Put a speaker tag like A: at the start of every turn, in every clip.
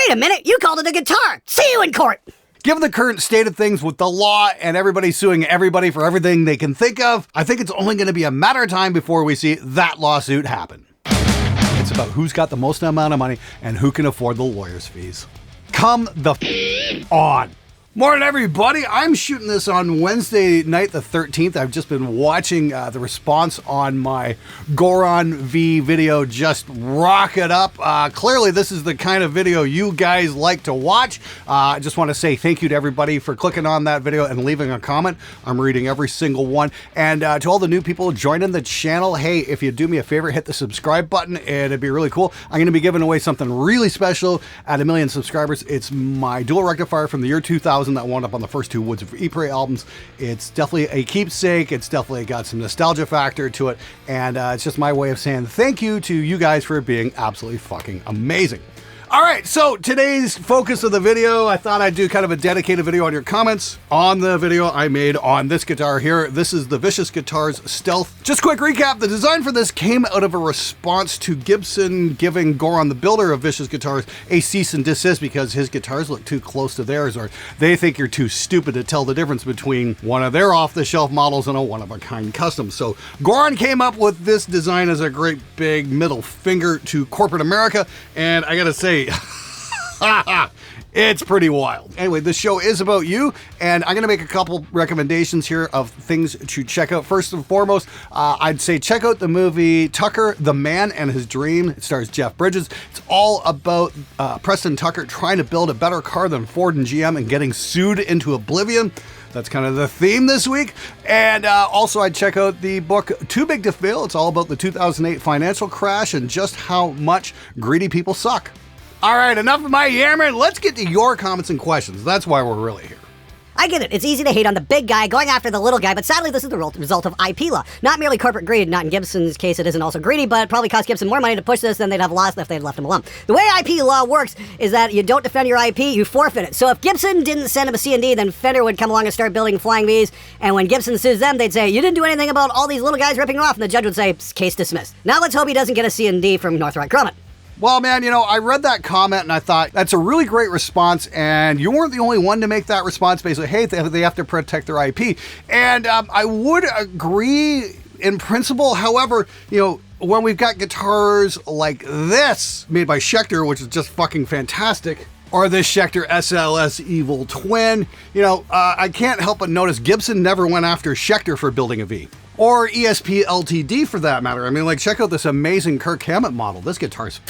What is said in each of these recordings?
A: Wait a minute, you called it a guitar. See you in court.
B: Given the current state of things with the law and everybody suing everybody for everything they can think of, I think it's only going to be a matter of time before we see that lawsuit happen. It's about who's got the most amount of money and who can afford the lawyer's fees. Come the on. Morning, everybody. I'm shooting this on Wednesday night, the 13th. I've just been watching the response on my Goron V video just rocket up. Clearly, this is the kind of video you guys like to watch. I just want to say thank you to everybody for clicking on that video and leaving a comment. I'm reading every single one. And to all the new people joining the channel, hey, if you do me a favor, hit the subscribe button. It'd be really cool. I'm going to be giving away something really special at 1 million subscribers. It's my dual rectifier from the year 2000 that wound up on the first two Woods of Ypres albums. It's definitely a keepsake. It's definitely got some nostalgia factor to it. And it's just my way of saying thank you to you guys for being absolutely fucking amazing. All right, so today's focus of the video, I thought I'd do kind of a dedicated video on your comments on the video I made on this guitar here. This is the Vicious Guitars Stealth. Just quick recap, the design for this came out of a response to Gibson giving Goron, the builder of Vicious Guitars, a cease and desist because his guitars look too close to theirs, or they think you're too stupid to tell the difference between one of their off-the-shelf models and a one-of-a-kind custom. So Goron came up with this design as a great big middle finger to corporate America, and I gotta say, it's pretty wild. Anyway, this show is about you, and I'm going to make a couple recommendations here of things to check out. First and foremost, I'd say check out the movie Tucker, the Man and His Dream. It stars Jeff Bridges. It's all about Preston Tucker trying to build a better car than Ford and GM and getting sued into oblivion. That's kind of the theme this week. And also I'd check out the book Too Big to Fail. It's all about the 2008 financial crash and just how much greedy people suck. All right, enough of my yammering. Let's get to your comments and questions. That's why we're really here.
A: I get it. It's easy to hate on the big guy going after the little guy, but sadly this is the result of IP law. Not merely corporate greed. Not in Gibson's case it isn't also greedy, but it probably cost Gibson more money to push this than they'd have lost if they'd left him alone. The way IP law works is that you don't defend your IP, you forfeit it. So if Gibson didn't send him a C&D, then Fender would come along and start building flying Vs, and when Gibson sues them, they'd say, you didn't do anything about all these little guys ripping him off, and the judge would say, case dismissed. Now let's hope he doesn't get a C&D from Northrop Grumman.
B: Well, man, you know, I read that comment and I thought that's a really great response, and you weren't the only one to make that response. Basically, hey, they have to protect their IP. And I would agree in principle. However, you know, when we've got guitars like this made by Spectre, which is just fucking fantastic, or this Spectre SLS Evil Twin, you know, I can't help but notice Gibson never went after Spectre for building a V. Or ESP LTD for that matter. I mean, like, check out this amazing Kirk Hammett model. This guitar's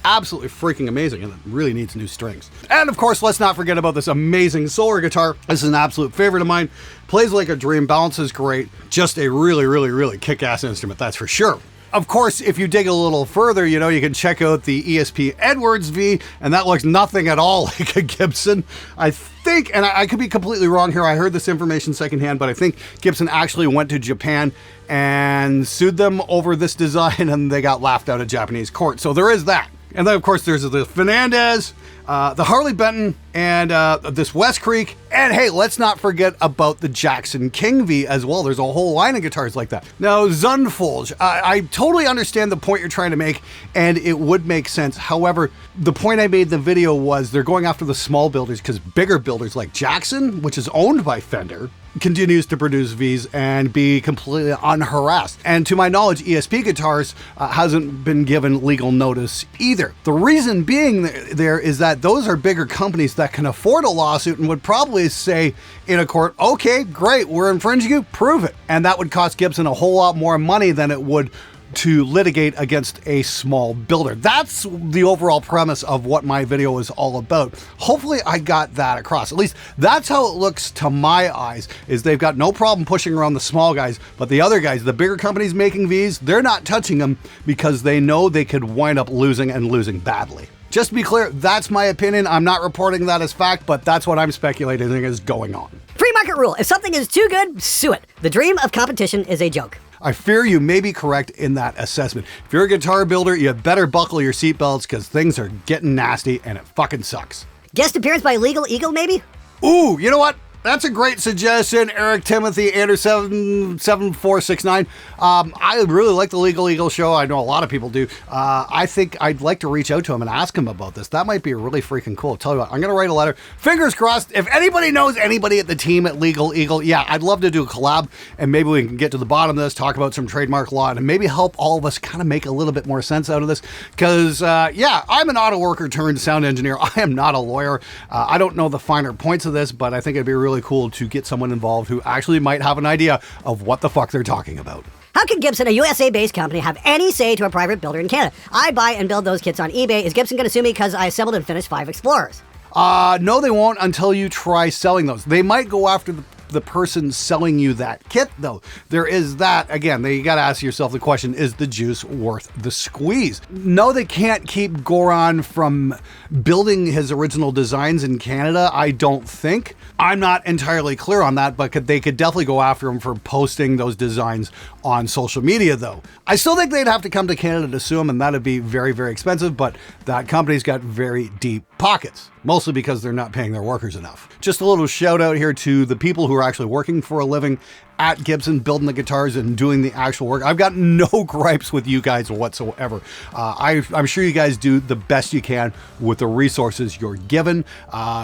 B: absolutely freaking amazing, and it really needs new strings. And of course, let's not forget about this amazing Solar guitar. This is an absolute favorite of mine. Plays like a dream, balances great. Just a really, really, really kick-ass instrument, that's for sure. Of course, if you dig a little further, you know, you can check out the ESP Edwards V, and that looks nothing at all like a Gibson. I think, and I could be completely wrong here, I heard this information secondhand, but I think Gibson actually went to Japan and sued them over this design, and they got laughed out of Japanese court. So there is that. And then, of course, there's the Fernandez, the Harley Benton, and this West Creek. And hey, let's not forget about the Jackson King V as well. There's a whole line of guitars like that. Now, Zunfolge, I totally understand the point you're trying to make, and it would make sense. However, the point I made in the video was they're going after the small builders because bigger builders like Jackson, which is owned by Fender, continues to produce Vs and be completely unharassed. And to my knowledge, ESP Guitars hasn't been given legal notice either. The reason being there is that those are bigger companies that can afford a lawsuit and would probably say in a court, okay, great, we're infringing you, prove it. And that would cost Gibson a whole lot more money than it would to litigate against a small builder. That's the overall premise of what my video is all about. Hopefully I got that across. At least that's how it looks to my eyes, is they've got no problem pushing around the small guys, but the other guys, the bigger companies making Vs, they're not touching them because they know they could wind up losing and losing badly. Just to be clear, that's my opinion. I'm not reporting that as fact, but that's what I'm speculating is going on.
A: Free market rule. If something is too good, sue it. The dream of competition is a joke.
B: I fear you may be correct in that assessment. If you're a guitar builder, you better buckle your seatbelts because things are getting nasty and it fucking sucks.
A: Guest appearance by Legal Eagle, maybe?
B: Ooh, you know what? That's a great suggestion, Eric Timothy Anderson 7469. I really like the Legal Eagle show. I know a lot of people do. I think I'd like to reach out to him and ask him about this. That might be really freaking cool. Tell you what, I'm going to write a letter. Fingers crossed. If anybody knows anybody at the team at Legal Eagle, yeah, I'd love to do a collab, and maybe we can get to the bottom of this, talk about some trademark law, and maybe help all of us kind of make a little bit more sense out of this. Because, yeah, I'm an auto worker turned sound engineer. I am not a lawyer. I don't know the finer points of this, but I think it'd be really cool to get someone involved who actually might have an idea of what the fuck they're talking about.
A: How can Gibson, a USA-based company, have any say to a private builder in Canada? I buy and build those kits on eBay. Is Gibson going to sue me because I assembled and finished 5 Explorers?
B: No, they won't until you try selling those. They might go after the person selling you that kit, though. There is that. Again, you got to ask yourself the question, is the juice worth the squeeze? No, they can't keep Goran from building his original designs in Canada, I don't think. I'm not entirely clear on that, but they could definitely go after him for posting those designs on social media, though. I still think they'd have to come to Canada to sue him, and that'd be very, very expensive, but that company's got very deep pockets, mostly because they're not paying their workers enough. Just a little shout out here to the people who are actually working for a living at Gibson, building the guitars and doing the actual work. I've got no gripes with you guys whatsoever. I'm sure you guys do the best you can with the resources you're given.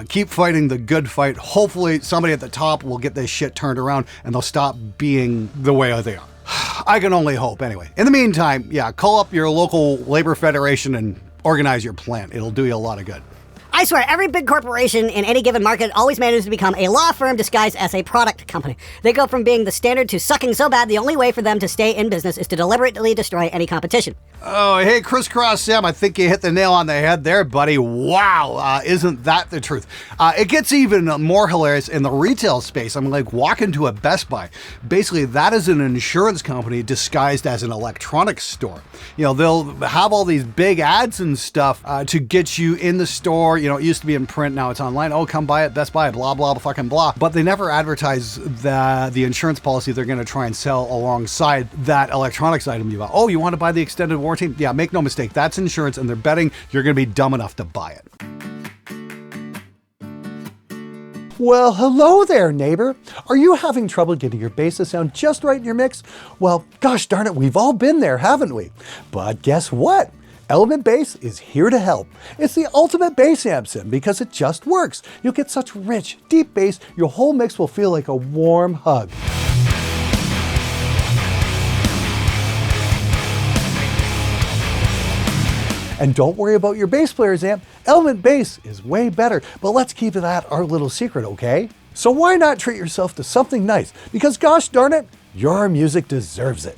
B: Keep fighting the good fight. Hopefully somebody at the top will get this shit turned around and they'll stop being the way they are. I can only hope anyway. In the meantime, yeah, call up your local labor federation and organize your plant. It'll do you a lot of good.
A: I swear, every big corporation in any given market always manages to become a law firm disguised as a product company. They go from being the standard to sucking so bad the only way for them to stay in business is to deliberately destroy any competition.
B: Oh, hey, Crisscross Sam, I think you hit the nail on the head there, buddy. Wow, isn't that the truth? It gets even more hilarious in the retail space. I'm like walking to a Best Buy. Basically, that is an insurance company disguised as an electronics store. You know, they'll have all these big ads and stuff to get you in the store. You know, it used to be in print, now it's online. Oh, come buy it, Best Buy, blah, blah, fucking blah. But they never advertise the insurance policy they're going to try and sell alongside that electronics item you buy. Oh, you want to buy the extended warranty? Yeah, make no mistake, that's insurance, and they're betting you're going to be dumb enough to buy it.
C: Well, hello there, neighbor. Are you having trouble getting your bass to sound just right in your mix? Well, gosh darn it, we've all been there, haven't we? But guess what? Element Bass is here to help. It's the ultimate bass amp sim because it just works. You'll get such rich, deep bass, your whole mix will feel like a warm hug. And don't worry about your bass player's amp. Element Bass is way better, but let's keep that our little secret, okay? So why not treat yourself to something nice? Because gosh darn it, your music deserves it.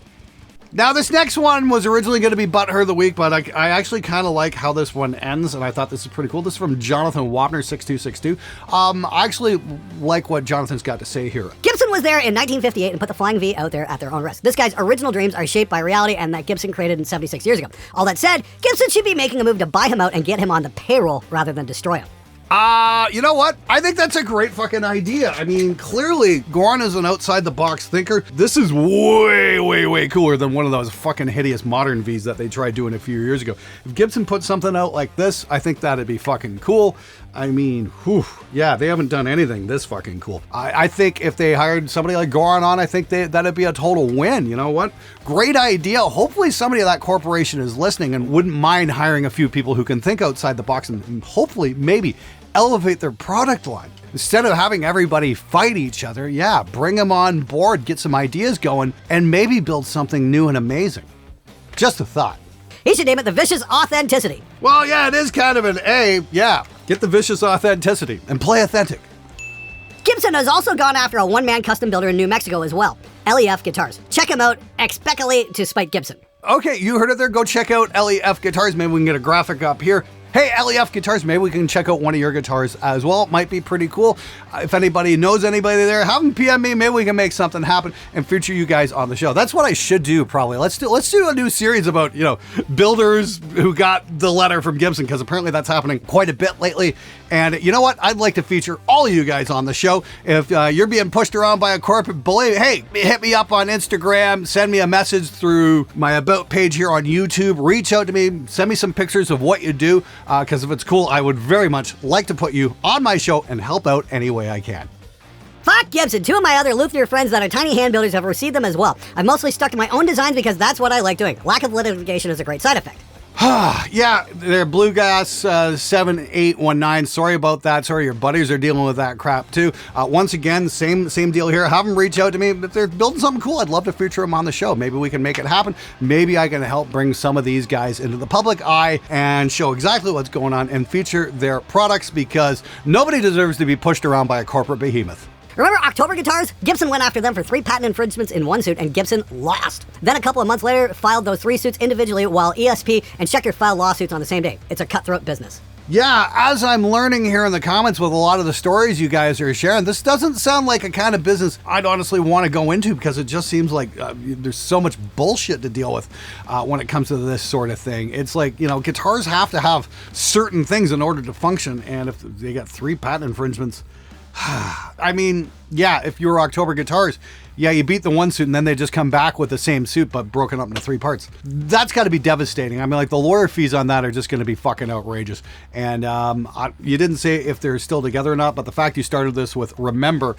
B: Now, this next one was originally going to be Butthurt of the Week, but I actually kind of like how this one ends, and I thought this is pretty cool. This is from Jonathan Wapner, 6262. I actually like what Jonathan's got to say here.
A: Gibson was there in 1958 and put the Flying V out there at their own risk. This guy's original dreams are shaped by reality and that Gibson created in 76 years ago. All that said, Gibson should be making a move to buy him out and get him on the payroll rather than destroy him.
B: You know what? I think that's a great fucking idea. I mean, clearly, Goran is an outside-the-box thinker. This is way, way, way cooler than one of those fucking hideous modern Vs that they tried doing a few years ago. If Gibson put something out like this, I think that'd be fucking cool. I mean, whew, yeah, they haven't done anything this fucking cool. I think if they hired somebody like Goran on, I think that'd be a total win. You know what? Great idea. Hopefully somebody at that corporation is listening and wouldn't mind hiring a few people who can think outside the box and hopefully, maybe, elevate their product line. Instead of having everybody fight each other, yeah, bring them on board, get some ideas going, and maybe build something new and amazing. Just a thought.
A: He should name it the Vicious Authenticity.
B: Well, yeah, it is kind of an A. Yeah, get the vicious authenticity and play authentic.
A: Gibson has also gone after a one-man custom builder in New Mexico as well, LEF Guitars. Check him out, expectantly to spite Gibson.
B: Okay, you heard it there. Go check out LEF Guitars. Maybe we can get a graphic up here. Hey, LEF Guitars, maybe we can check out one of your guitars as well. It might be pretty cool. If anybody knows anybody there, have them PM me. Maybe we can make something happen and feature you guys on the show. That's what I should do, probably. Let's do a new series about, you know, builders who got the letter from Gibson, because apparently that's happening quite a bit lately. And you know what? I'd like to feature all of you guys on the show. If you're being pushed around by a corporate bully, hey, hit me up on Instagram, send me a message through my About page here on YouTube, reach out to me, send me some pictures of what you do. Because if it's cool, I would very much like to put you on my show and help out any way I can.
A: Fuck Gibson. Two of my other luthier friends that are tiny hand builders have received them as well. I've mostly stuck to my own designs because that's what I like doing. Lack of litigation is a great side effect.
B: Yeah, they're Blue Gas 7819. Sorry about that. Sorry, your buddies are dealing with that crap too. Once again, same deal here. Have them reach out to me. If they're building something cool, I'd love to feature them on the show. Maybe we can make it happen. Maybe I can help bring some of these guys into the public eye and show exactly what's going on and feature their products, because nobody deserves to be pushed around by a corporate behemoth.
A: Remember October Guitars? Gibson went after them for 3 patent infringements in one suit, and Gibson lost. Then a couple of months later, filed those 3 suits individually, while ESP and Spectre filed lawsuits on the same day. It's a cutthroat business.
B: Yeah, as I'm learning here in the comments with a lot of the stories you guys are sharing, this doesn't sound like a kind of business I'd honestly want to go into, because it just seems like there's so much bullshit to deal with when it comes to this sort of thing. It's like, guitars have to have certain things in order to function, and if they got 3 patent infringements, I mean, yeah, if you're October Guitars, yeah, you beat the one suit and then they just come back with the same suit but broken up into 3 parts. That's got to be devastating. I mean, like, the lawyer fees on that are just going to be fucking outrageous. And you didn't say if they're still together or not, but the fact you started this with remember,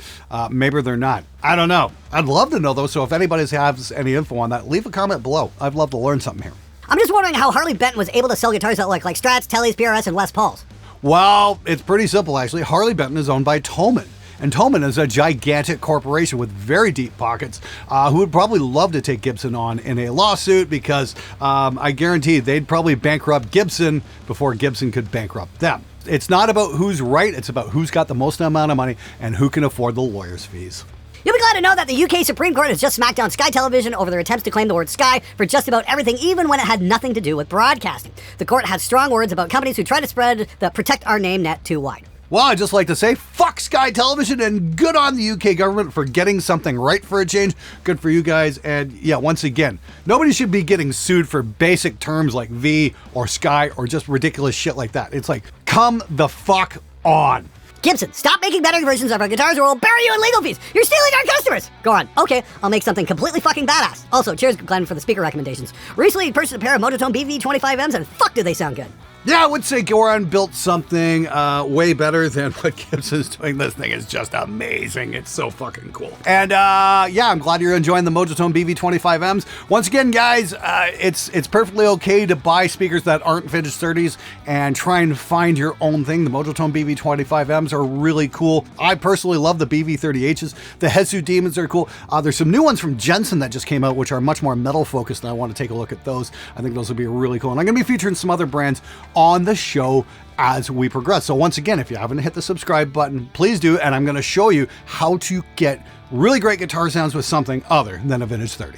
B: maybe they're not. I don't know. I'd love to know, though, so if anybody has any info on that, leave a comment below. I'd love to learn something here.
A: I'm just wondering how Harley Benton was able to sell guitars that look like Strats, Tellys, PRS, and Les Pauls.
B: Well, it's pretty simple, actually. Harley Benton is owned by Thomann. And Thomann is a gigantic corporation with very deep pockets who would probably love to take Gibson on in a lawsuit, because I guarantee they'd probably bankrupt Gibson before Gibson could bankrupt them. It's not about who's right. It's about who's got the most amount of money and who can afford the lawyer's fees.
A: You'll be glad to know that the UK Supreme Court has just smacked down Sky Television over their attempts to claim the word Sky for just about everything, even when it had nothing to do with broadcasting. The court has strong words about companies who try to spread the protect our name net too wide.
B: Well, I'd just like to say, fuck Sky Television, and good on the UK government for getting something right for a change. Good for you guys. And yeah, once again, nobody should be getting sued for basic terms like V or Sky or just ridiculous shit like that. It's like, come the fuck on.
A: Gibson, stop making better versions of our guitars or we'll bury you in legal fees. You're stealing our customers. Go on. Okay, I'll make something completely fucking badass. Also, cheers, Glenn, for the speaker recommendations. Recently purchased a pair of Monotone BV25Ms and fuck do they sound good.
B: Yeah, I would say Goran built something way better than what Gibson's doing. This thing is just amazing. It's so fucking cool. And yeah, I'm glad you're enjoying the Monotone BV25Ms. Once again, guys, it's perfectly okay to buy speakers that aren't vintage 30s and try and find your own thing. The Monotone BV25Ms are really cool. I personally love the BV30Hs. The Hesu Demons are cool. There's some new ones from Jensen that just came out, which are much more metal focused, and I want to take a look at those. I think those will be really cool. And I'm going to be featuring some other brands on the show as we progress. So once again, if you haven't hit the subscribe button, please do, and I'm going to show you how to get really great guitar sounds with something other than a vintage 30.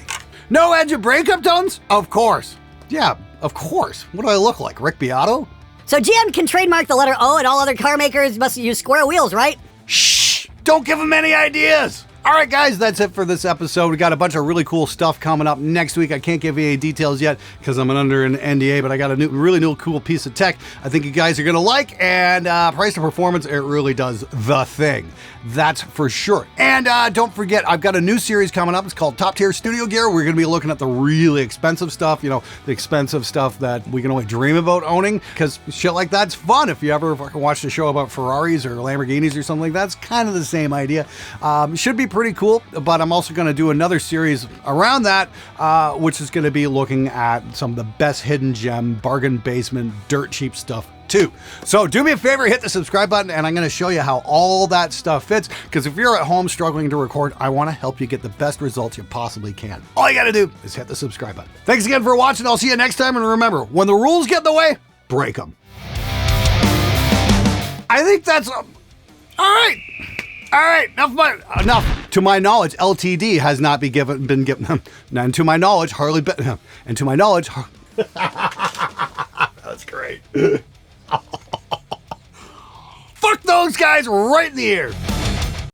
B: No edge of breakup tones? Of course. Yeah, of course. What do I look like, Rick Beato?
A: So GM can trademark the letter O and all other car makers must use square wheels, right?
B: Shh! Don't give them any ideas! All right, guys, that's it for this episode. We got a bunch of really cool stuff coming up next week. I can't give you any details yet because I'm under an NDA, but I got a really new cool piece of tech I think you guys are going to like, and price to performance, it really does the thing. That's for sure. And don't forget, I've got a new series coming up. It's called Top Tier Studio Gear. We're going to be looking at the really expensive stuff, the expensive stuff that we can only dream about owning, because shit like that's fun. If you ever fucking watched a show about Ferraris or Lamborghinis or something like that, it's kind of the same idea. Should be pretty cool, but I'm also going to do another series around that, which is going to be looking at some of the best hidden gem, bargain basement, dirt cheap stuff too. So do me a favor, hit the subscribe button, and I'm going to show you how all that stuff fits, because if you're at home struggling to record, I want to help you get the best results you possibly can. All you got to do is hit the subscribe button. Thanks again for watching. I'll see you next time, and remember, when the rules get in the way, break them. I think that's all right. All right, enough. To my knowledge, LTD has not been given. And to my knowledge, Harley Benton. And to my knowledge, that's great. Fuck those guys right in the ear.